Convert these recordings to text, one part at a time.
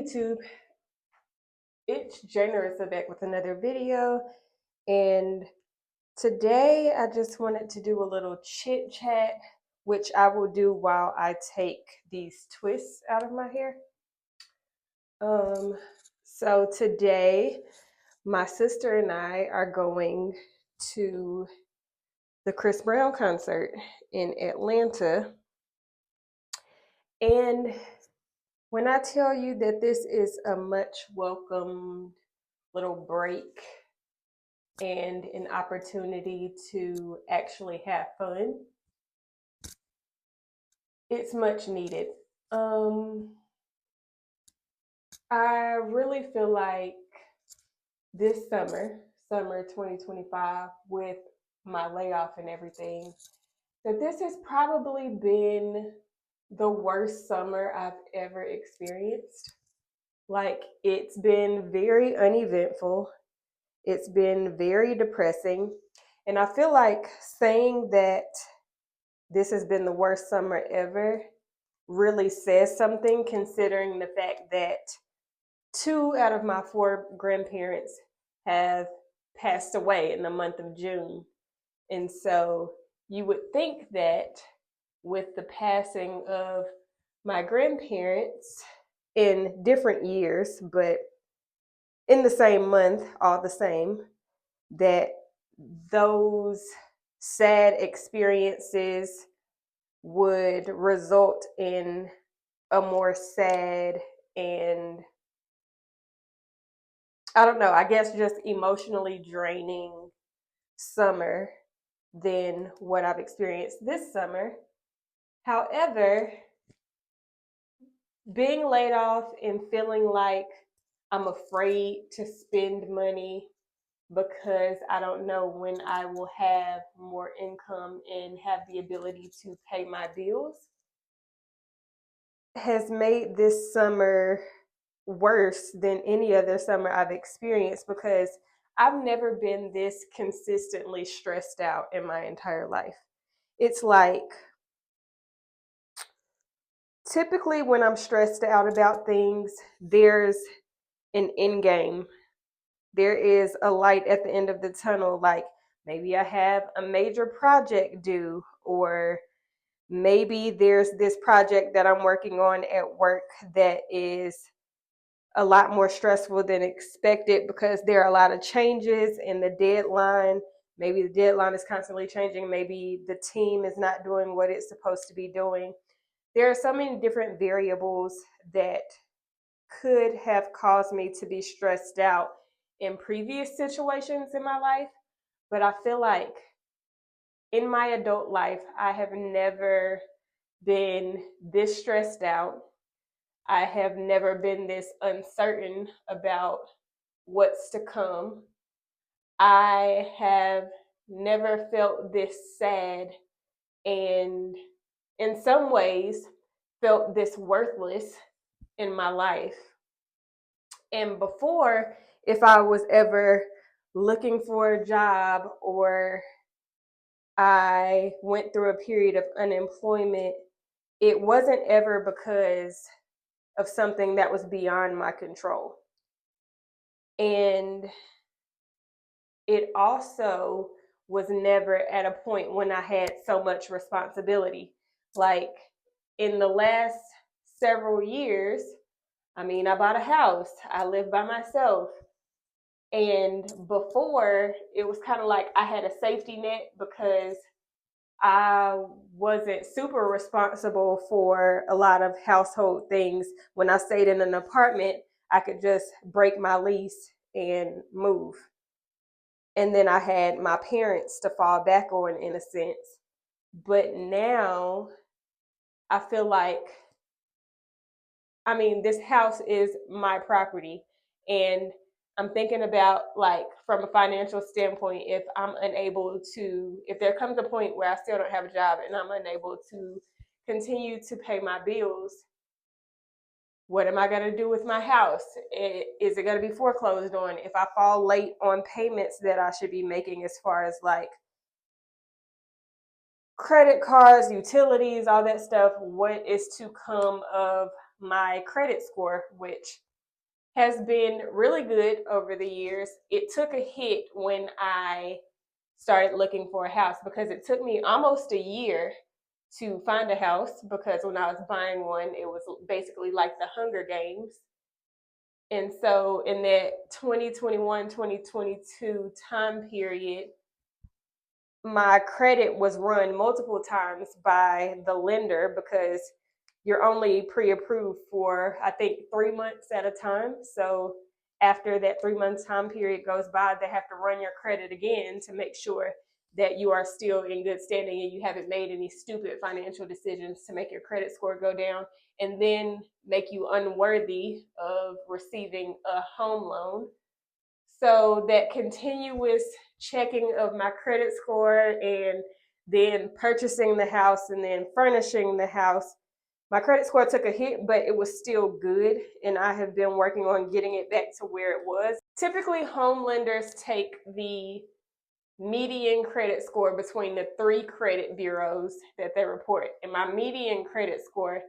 YouTube. It's Generous back with another video, and today I just wanted to do a little chit chat, which I will do while I take these twists out of my hair. So today my sister and I are going to the Chris Brown concert in Atlanta, and when I tell you that this is a much welcomed little break and an opportunity to actually have fun, it's much needed. Um, I really feel like this summer 2025, with my layoff and everything, that this has probably been the worst summer I've ever experienced. Like, it's been very uneventful. It's been very depressing. And I feel like saying that this has been the worst summer ever really says something, considering the fact that two out of my four grandparents have passed away in the month of June. And so you would think that with the passing of my grandparents in different years, but in the same month, all the same, that those sad experiences would result in a more sad and, I don't know, I guess just emotionally draining summer than what I've experienced this summer. However, being laid off and feeling like I'm afraid to spend money because I don't know when I will have more income and have the ability to pay my bills has made this summer worse than any other summer I've experienced, because I've never been this consistently stressed out in my entire life. It's like, typically when I'm stressed out about things, there's an end game. There is a light at the end of the tunnel. Like, maybe I have a major project due, or maybe there's this project that I'm working on at work that is a lot more stressful than expected because there are a lot of changes in the deadline. Maybe the deadline is constantly changing. Maybe the team is not doing what it's supposed to be doing. There are so many different variables that could have caused me to be stressed out in previous situations in my life. But I feel like in my adult life, I have never been this stressed out. I have never been this uncertain about what's to come. I have never felt this sad, and in some ways felt this worthless in my life. And before, if I was ever looking for a job or I went through a period of unemployment, it wasn't ever because of something that was beyond my control. And it also was never at a point when I had so much responsibility. Like, in the last several years, I mean, I bought a house, I live by myself. And before, it was kind of like I had a safety net because I wasn't super responsible for a lot of household things. When I stayed in an apartment, I could just break my lease and move. And then I had my parents to fall back on, in a sense. But now I feel like, I mean, this house is my property. And I'm thinking about, like, from a financial standpoint, if there comes a point where I still don't have a job and I'm unable to continue to pay my bills, what am I going to do with my house? Is it going to be foreclosed on? If I fall late on payments that I should be making, as far as like credit cards, utilities, all that stuff, what is to come of my credit score, which has been really good over the years. It took a hit when I started looking for a house because it took me almost a year to find a house because when I was buying one, it was basically like the Hunger Games. And so in that 2021, 2022 time period, my credit was run multiple times by the lender because you're only pre-approved for, I think, 3 months at a time. So after that 3 month time period goes by, they have to run your credit again to make sure that you are still in good standing and you haven't made any stupid financial decisions to make your credit score go down and then make you unworthy of receiving a home loan. So that continuous checking of my credit score and then purchasing the house and then furnishing the house, my credit score took a hit, but it was still good. And I have been working on getting it back to where it was. Typically, home lenders take the median credit score between the 3 credit bureaus that they report. And my median credit score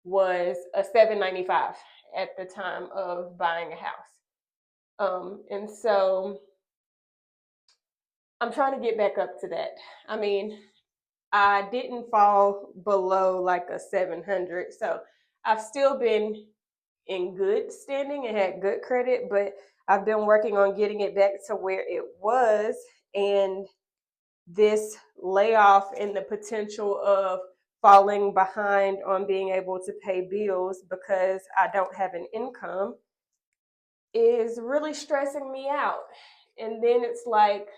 was a 795 at the time of buying a house. And so I'm trying to get back up to that. I mean, I didn't fall below like a 700. So I've still been in good standing and had good credit, but I've been working on getting it back to where it was. And this layoff and the potential of falling behind on being able to pay bills because I don't have an income is really stressing me out. And then it's like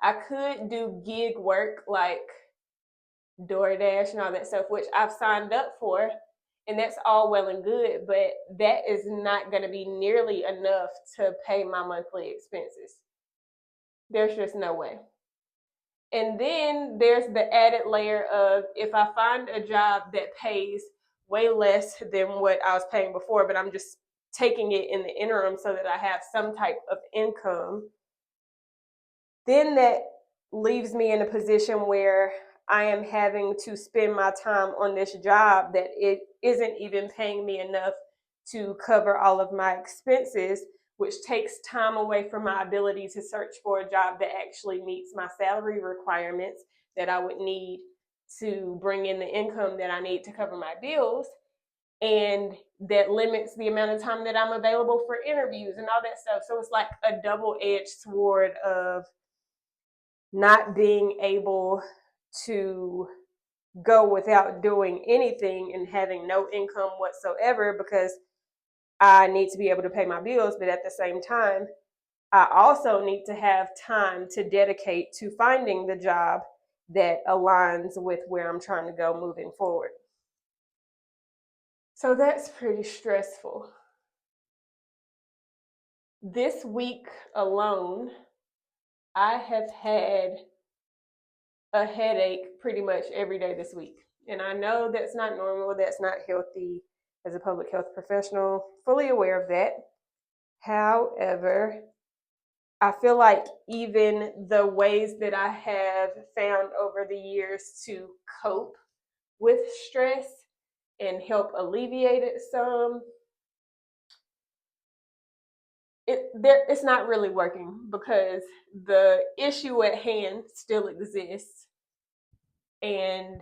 I could do gig work like DoorDash and all that stuff, which I've signed up for, and that's all well and good, but that is not going to be nearly enough to pay my monthly expenses. There's just no way. And then there's the added layer of if I find a job that pays way less than what I was paying before, but I'm just taking it in the interim so that I have some type of income, then that leaves me in a position where I am having to spend my time on this job that it isn't even paying me enough to cover all of my expenses, which takes time away from my ability to search for a job that actually meets my salary requirements that I would need to bring in the income that I need to cover my bills. And that limits the amount of time that I'm available for interviews and all that stuff. So it's like a double-edged sword of not being able to go without doing anything and having no income whatsoever because I need to be able to pay my bills. But at the same time, I also need to have time to dedicate to finding the job that aligns with where I'm trying to go moving forward. So that's pretty stressful. This week alone, I have had a headache pretty much every day this week. And I know that's not normal, that's not healthy as a public health professional, fully aware of that. However, I feel like even the ways that I have found over the years to cope with stress and help alleviate it some, it's not really working because the issue at hand still exists. And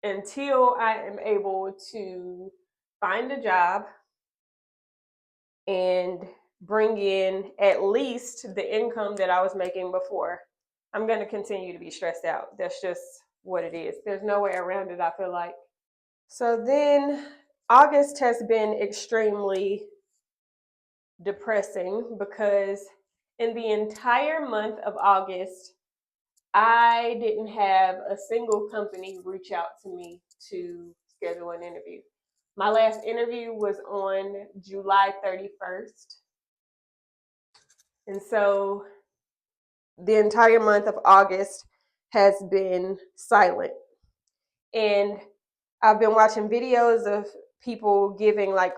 until I am able to find a job and bring in at least the income that I was making before, I'm going to continue to be stressed out. That's just what it is. There's no way around it, I feel like. So then August has been extremely depressing because in the entire month of August, I didn't have a single company reach out to me to schedule an interview. My last interview was on July 31st. And so the entire month of August has been silent. And I've been watching videos of people giving like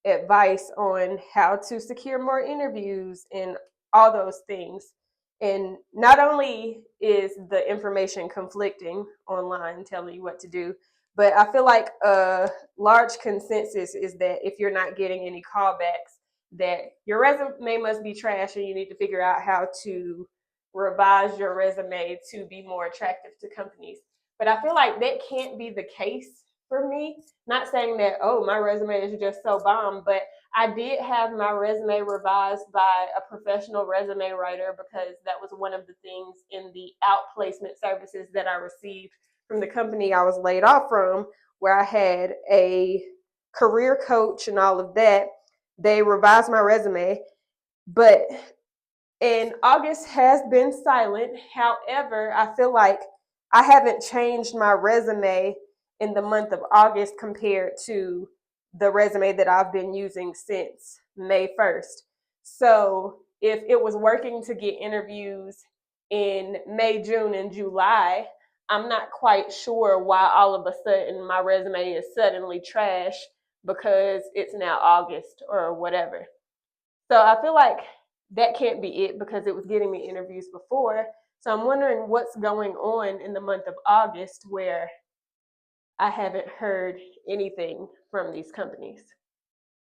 advice on how to secure more interviews and all those things. And not only is the information conflicting online telling you what to do, But I feel like a large consensus is that if you're not getting any callbacks, that your resume must be trash and you need to figure out how to revise your resume to be more attractive to companies. But I feel like that can't be the case for me. Not saying that, oh, my resume is just so bomb, but I did have my resume revised by a professional resume writer because that was one of the things in the outplacement services that I received from the company I was laid off from, where I had a career coach and all of that. They revised my resume, but and August has been silent. However, I feel like I haven't changed my resume in the month of August compared to the resume that I've been using since May 1st. So if it was working to get interviews in May, June, and July, I'm not quite sure why all of a sudden my resume is suddenly trash because it's now August or whatever. So I feel like that can't be it because it was getting me interviews before. So I'm wondering what's going on in the month of August where I haven't heard anything from these companies.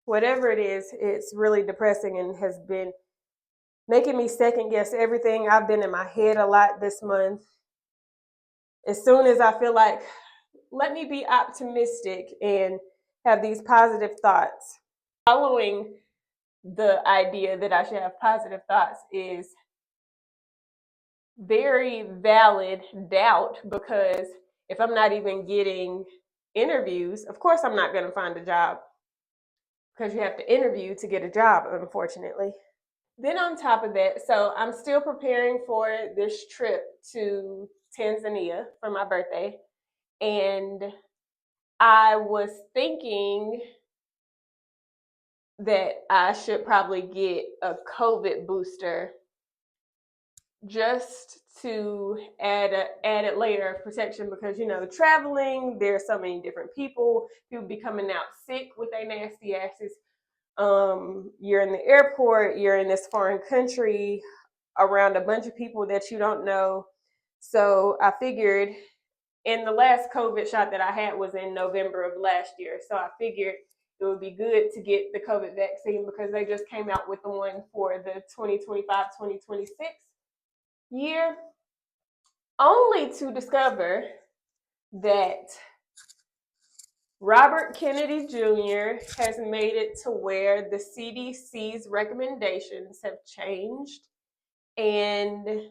Whatever it is, it's really depressing and has been making me second guess everything. I've been in my head a lot this month. As soon as I feel like, let me be optimistic and have these positive thoughts. Following the idea that I should have positive thoughts is very valid doubt because if I'm not even getting interviews, of course I'm not going to find a job because you have to interview to get a job, unfortunately. Then on top of that, so I'm still preparing for this trip to Tanzania for my birthday. And I was thinking that I should probably get a COVID booster just to add an added layer of protection because traveling, there's so many different people be coming out sick with their nasty asses. You're in the airport, you're in this foreign country around a bunch of people that you don't know. So I figured, and the last COVID shot that I had was in November of last year, so I figured it would be good to get the COVID vaccine because they just came out with the one for the 2025-2026 year, only to discover that Robert Kennedy Jr. has made it to where the CDC's recommendations have changed and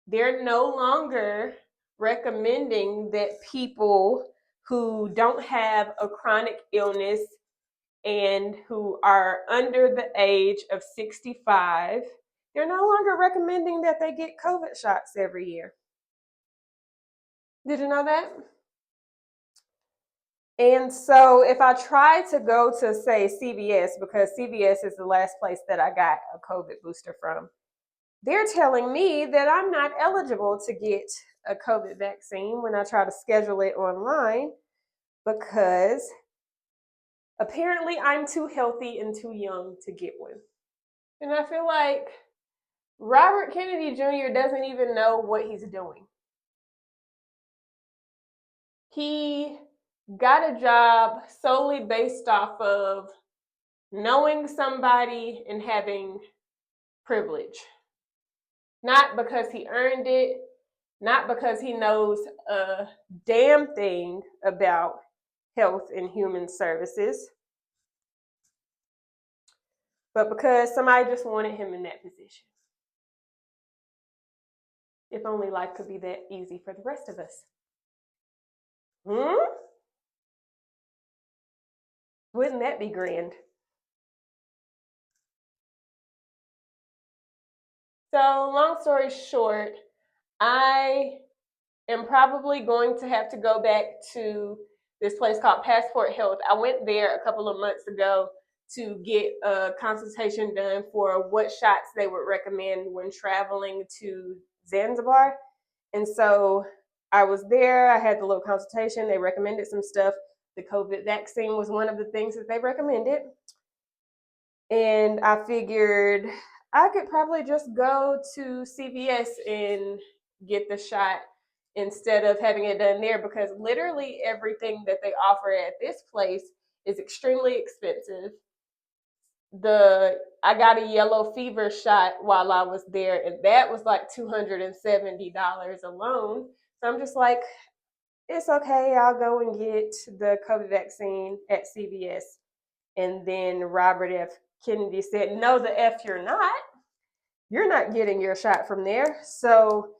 they're no longer recommending that people who don't have a chronic illness and who are under the age of 65, they're no longer recommending that they get COVID shots every year. Did you know that? And so if I try to go to, say, CVS, because CVS is the last place that I got a COVID booster from, they're telling me that I'm not eligible to get a COVID vaccine when I try to schedule it online because apparently I'm too healthy and too young to get one. And I feel like Robert Kennedy Jr. doesn't even know what he's doing. He got a job solely based off of knowing somebody and having privilege. Not because he earned it, not because he knows a damn thing about health and human services, but because somebody just wanted him in that position. If only life could be that easy for the rest of us. Wouldn't that be grand? So, long story short, I am probably going to have to go back to this place called Passport Health. I went there a couple of months ago to get a consultation done for what shots they would recommend when traveling to Zanzibar. And so I was there, I had the little consultation, they recommended some stuff. The COVID vaccine was one of the things that they recommended. And I figured I could probably just go to CVS and get the shot instead of having it done there, because literally everything that they offer at this place is extremely expensive. I got a yellow fever shot while I was there, and that was like $270 alone. So I'm just like, it's okay. I'll go and get the COVID vaccine at CVS. And then Robert F. Kennedy said, no, the F you're not. You're not getting your shot from there. So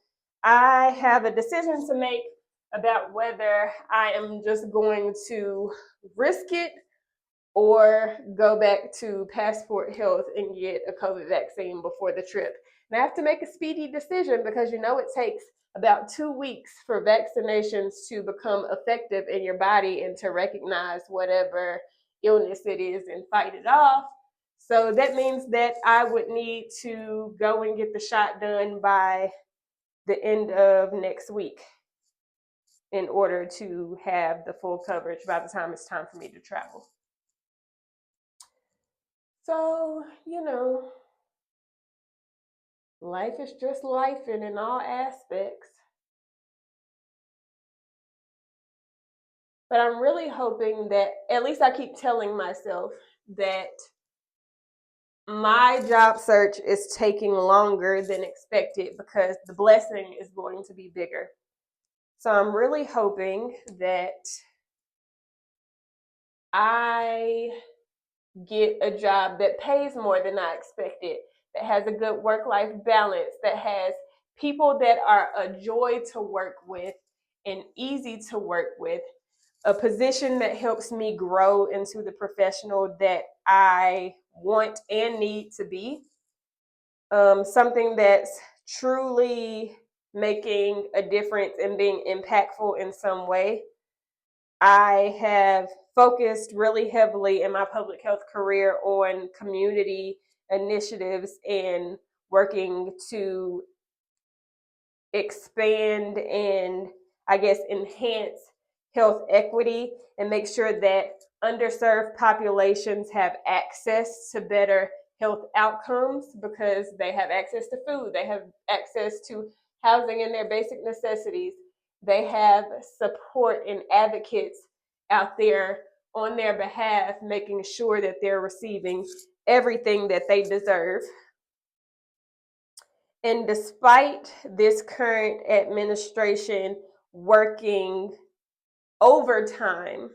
I have a decision to make about whether I am just going to risk it or go back to Passport Health and get a COVID vaccine before the trip. And I have to make a speedy decision because it takes about 2 weeks for vaccinations to become effective in your body and to recognize whatever illness it is and fight it off. So that means that I would need to go and get the shot done by the end of next week in order to have the full coverage by the time it's time for me to travel. So, life is just life and in all aspects. But I'm really hoping that, at least I keep telling myself that my job search is taking longer than expected because the blessing is going to be bigger. So I'm really hoping that I get a job that pays more than I expected, that has a good work-life balance, that has people that are a joy to work with and easy to work with, a position that helps me grow into the professional that I want and need to be, something that's truly making a difference and being impactful in some way. I have focused really heavily in my public health career on community initiatives and working to expand and, I guess, enhance health equity and make sure that underserved populations have access to better health outcomes because they have access to food, they have access to housing and their basic necessities. They have support and advocates out there on their behalf, making sure that they're receiving everything that they deserve. And despite this current administration working overtime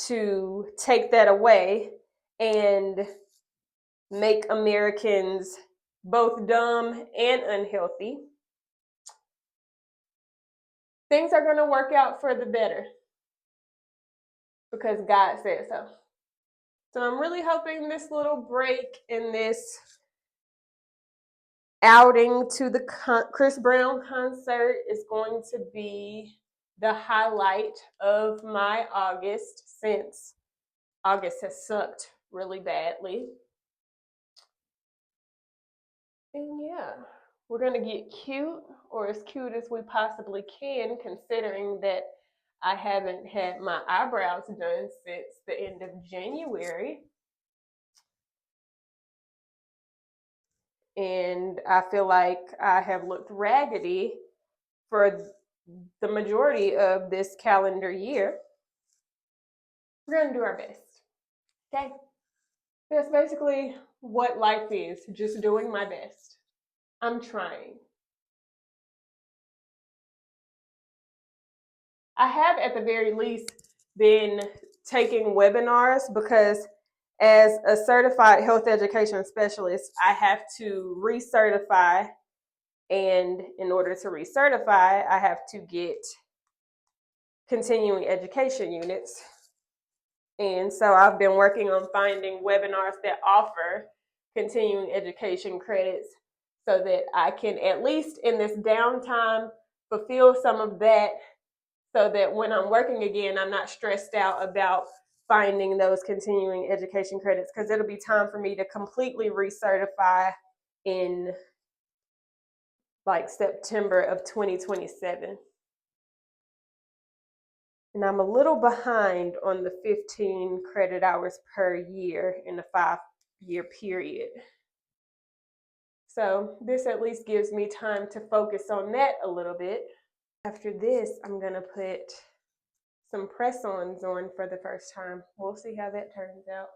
to take that away and make Americans both dumb and unhealthy, things are going to work out for the better because God said so. So I'm really hoping this little break in this outing to the Chris Brown concert is going to be the highlight of my August, since August has sucked really badly. And yeah, we're going to get cute, or as cute as we possibly can, considering that I haven't had my eyebrows done since the end of January. And I feel like I have looked raggedy for the majority of this calendar year. We're going to do our best. Okay? That's basically what life is, just doing my best. I'm trying. I have, at the very least, been taking webinars because as a certified health education specialist, I have to recertify. And in order to recertify, I have to get continuing education units. And so I've been working on finding webinars that offer continuing education credits so that I can, at least in this downtime, fulfill some of that so that when I'm working again, I'm not stressed out about finding those continuing education credits, because it'll be time for me to completely recertify in like September of 2027. And I'm a little behind on the 15 credit hours per year in a 5-year period. So this at least gives me time to focus on that a little bit. After this, I'm gonna put some press-ons on for the first time. We'll see how that turns out.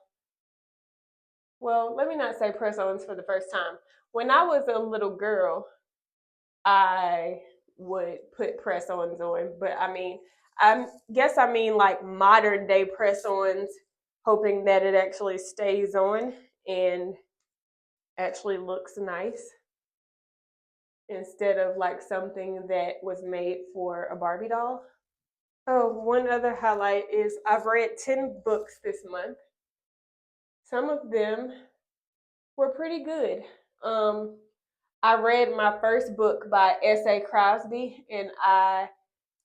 Well, let me not say press-ons for the first time. When I was a little girl, I would put press-ons on, but I mean, I guess I mean like modern day press-ons, hoping that it actually stays on and actually looks nice instead of like something that was made for a Barbie doll. Oh, one other highlight is I've read 10 books this month. Some of them were pretty good. Um, I read my first book by S.A. Crosby, and I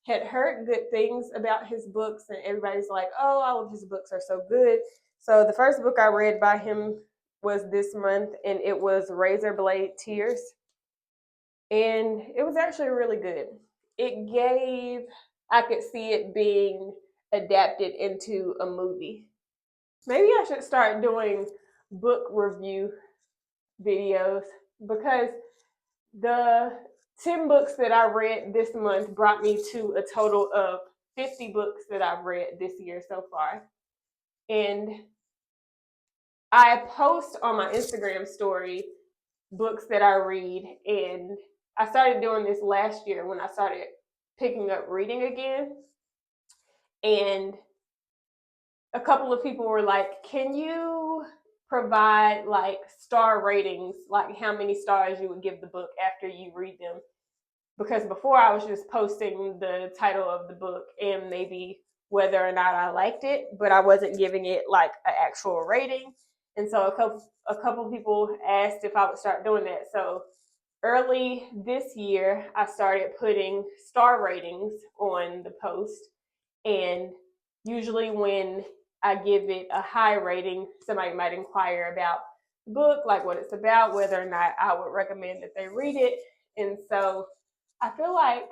had heard good things about his books, and everybody's like, oh, all of his books are so good. So the first book I read by him was this month, and it was Razor Blade Tears. And it was actually really good. It gave, I could see it being adapted into a movie. Maybe I should start doing book review videos because the 10 books that I read this month brought me to a total of 50 books that I've read this year so far. And I post on my Instagram story books that I read, and I started doing this last year when I started picking up reading again. And a couple of people were like, can you provide like star ratings, like how many stars you would give the book after you read them? Because before I was just posting the title of the book and maybe whether or not I liked it, but I wasn't giving it like an actual rating. And so a couple people asked if I would start doing that. So early this year, I started putting star ratings on the post. And usually when I give it a high rating, somebody might inquire about the book, like what it's about, whether or not I would recommend that they read it. And so I feel like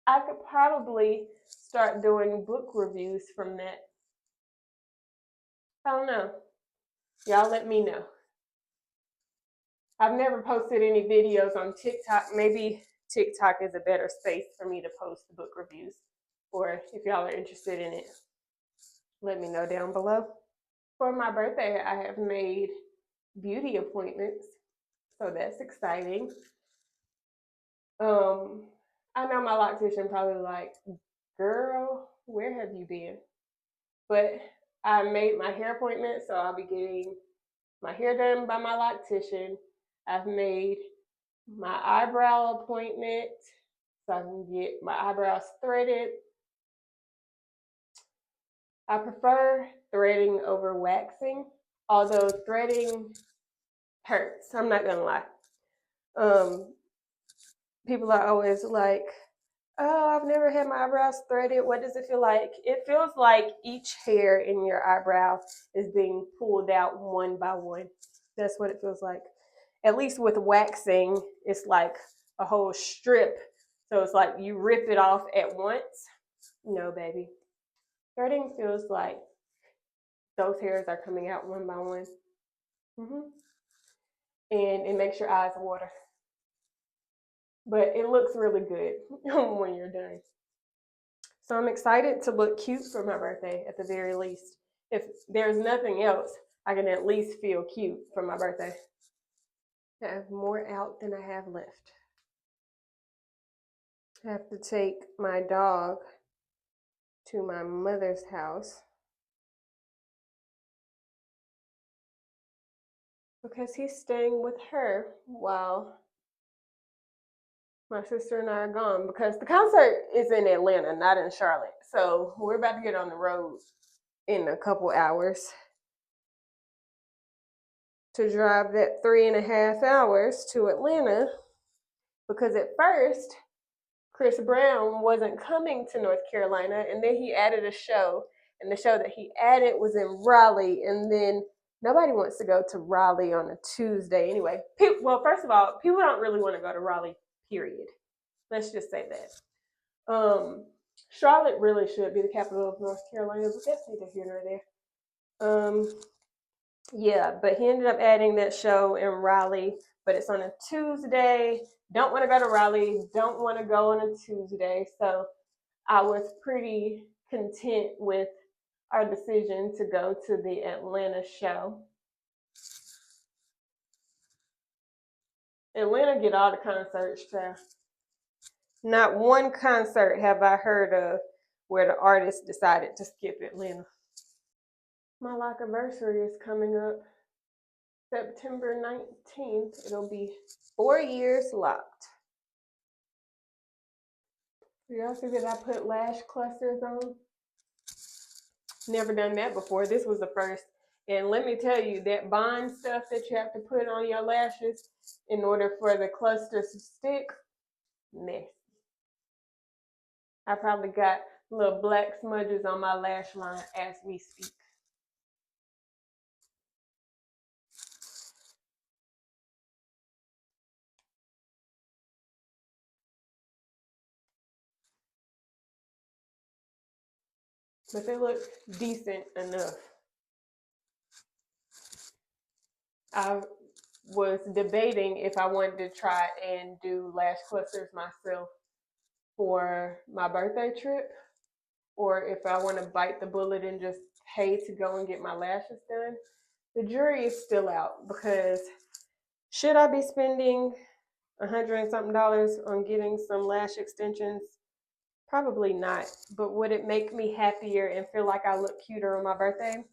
I could probably start doing book reviews from that. I don't know. Y'all let me know. I've never posted any videos on TikTok. Maybe TikTok is a better space for me to post the book reviews. Or if y'all are interested in it, let me know down below. For my birthday, I have made beauty appointments. So that's exciting. I know my loctician probably like, girl, where have you been? But I made my hair appointment, so I'll be getting my hair done by my loctician. I've made my eyebrow appointment, so I can get my eyebrows threaded. I prefer threading over waxing, although threading hurts. I'm not gonna lie. People are always like, oh, I've never had my eyebrows threaded. What does it feel like? It feels like each hair in your eyebrow is being pulled out one by one. That's what it feels like. At least with waxing, it's like a whole strip. So it's like you rip it off at once. No, baby. Threading feels like those hairs are coming out one by one. And it makes your eyes water. But it looks really good when you're done. So I'm excited to look cute for my birthday at the very least. If there's nothing else, I can at least feel cute for my birthday. I have more out than I have left. I have to take my dog to my mother's house because he's staying with her while my sister and I are gone, because the concert is in Atlanta, not in Charlotte. So we're about to get on the road in a couple hours to drive that 3.5 hours to Atlanta, because at first Chris Brown wasn't coming to North Carolina, and then he added a show, and the show that he added was in Raleigh, and then nobody wants to go to Raleigh on a Tuesday anyway. Well, first of all, people don't really want to go to Raleigh, period. Let's just say that. Charlotte really should be the capital of North Carolina, but that's neither here nor there. Yeah, but he ended up adding that show in Raleigh, but it's on a Tuesday. Don't want to go to Raleigh. Don't want to go on a Tuesday. So I was pretty content with our decision to go to the Atlanta show. Atlanta get all the concerts, child. Not one concert have I heard of where the artist decided to skip Atlanta. My lock anniversary is coming up September 19th. It'll be 4 years locked. Y'all see that I put lash clusters on? Never done that before. This was the first. And let me tell you, that bond stuff that you have to put on your lashes in order for the clusters to stick, messy. I probably got little black smudges on my lash line as we speak. But they look decent enough. I was debating if I wanted to try and do lash clusters myself for my birthday trip, or if I want to bite the bullet and just pay to go and get my lashes done. The jury is still out, because should I be spending $100 and something on getting some lash extensions? Probably not. But would it make me happier and feel like I look cuter on my birthday?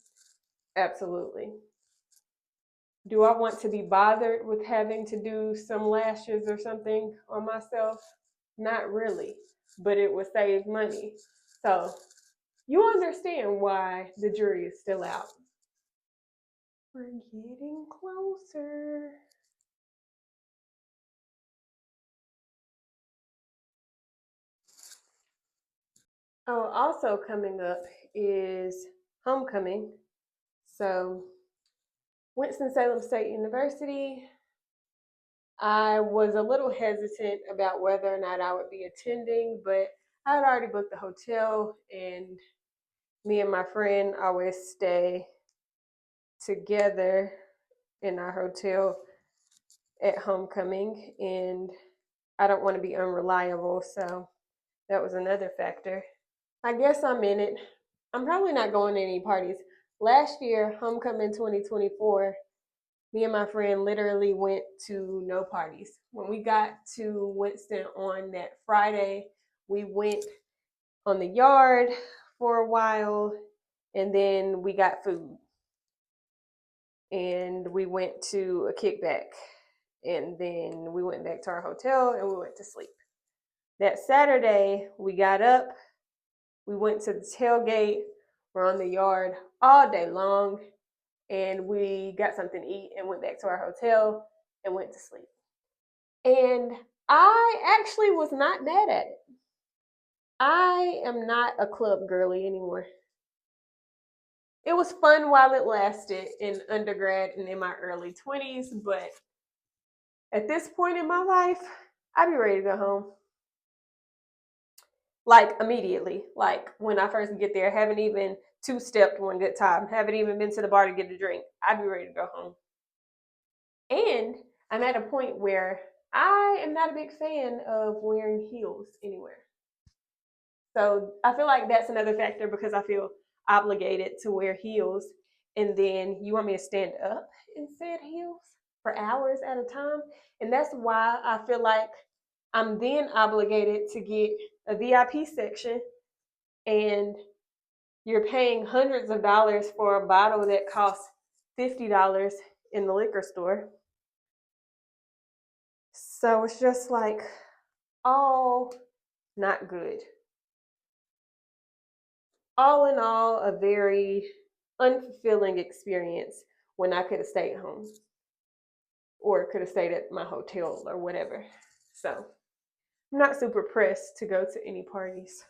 Absolutely. Do I want to be bothered with having to do some lashes or something on myself? Not really, but it would save money. So you understand why the jury is still out. We're getting closer. Oh, also coming up is homecoming. So Winston-Salem State University, I was a little hesitant about whether or not I would be attending, but I had already booked the hotel, and me and my friend always stay together in our hotel at homecoming, and I don't want to be unreliable, so that was another factor. I guess I'm in it. I'm probably not going to any parties. Last year, homecoming 2024, me and my friend literally went to no parties. When we got to Winston on that Friday, we went on the yard for a while, and then we got food. And we went to a kickback, and then we went back to our hotel and we went to sleep. That Saturday, we got up, we went to the tailgate, we're on the yard all day long, and we got something to eat and went back to our hotel and went to sleep. And I actually was not mad at it. I am not a club girly anymore. It was fun while it lasted in undergrad and in my early 20s, but at this point in my life, I'd be ready to go home. Like immediately. Like when I first get there, haven't even two-stepped one good time, haven't even been to the bar to get a drink. I'd be ready to go home. And I'm at a point where I am not a big fan of wearing heels anywhere. So I feel like that's another factor, because I feel obligated to wear heels. And then you want me to stand up in said heels for hours at a time. And that's why I feel like I'm then obligated to get a VIP section, and you're paying hundreds of dollars for a bottle that costs $50 in the liquor store. So it's just like all not good. All in all, a very unfulfilling experience when I could have stayed home or could have stayed at my hotel or whatever. So I'm not super pressed to go to any parties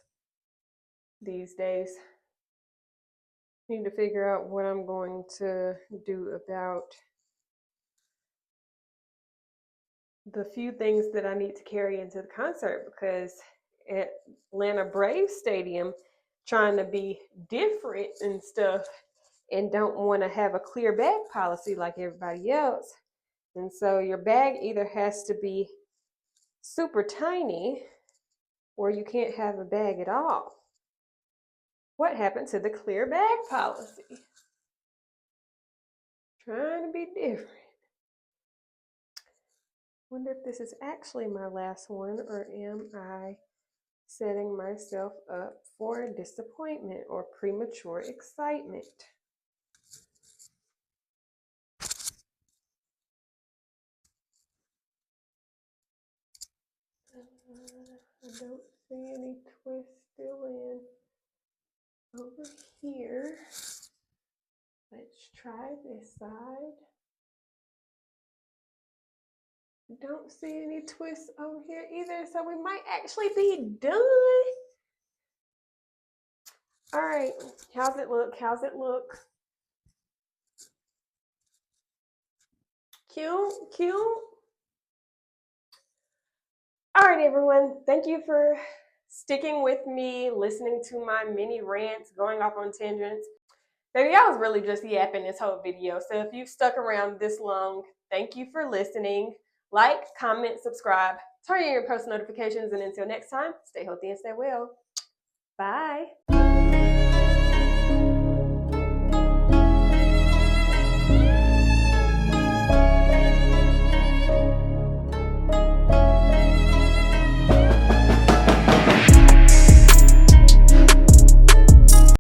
these days. Need to figure out what I'm going to do about the few things that I need to carry into the concert, because Atlanta Braves Stadium, trying to be different and stuff, and don't want to have a clear bag policy like everybody else. And so your bag either has to be super tiny or you can't have a bag at all. What happened to the clear bag policy? Trying to be different. Wonder if this is actually my last one, or am I setting myself up for disappointment or premature excitement? I don't see any twist still in over here. Let's try this side. Don't see any twists over here either, so we might actually be done. All right, how's it look? How's it look? Cute, cute. All right, everyone. Thank you for sticking with me, listening to my mini rants, going off on tangents. Baby, I was really just yapping this whole video. So if you've stuck around this long, thank you for listening. Like, comment, subscribe, turn on your post notifications, and until next time, stay healthy and stay well. Bye.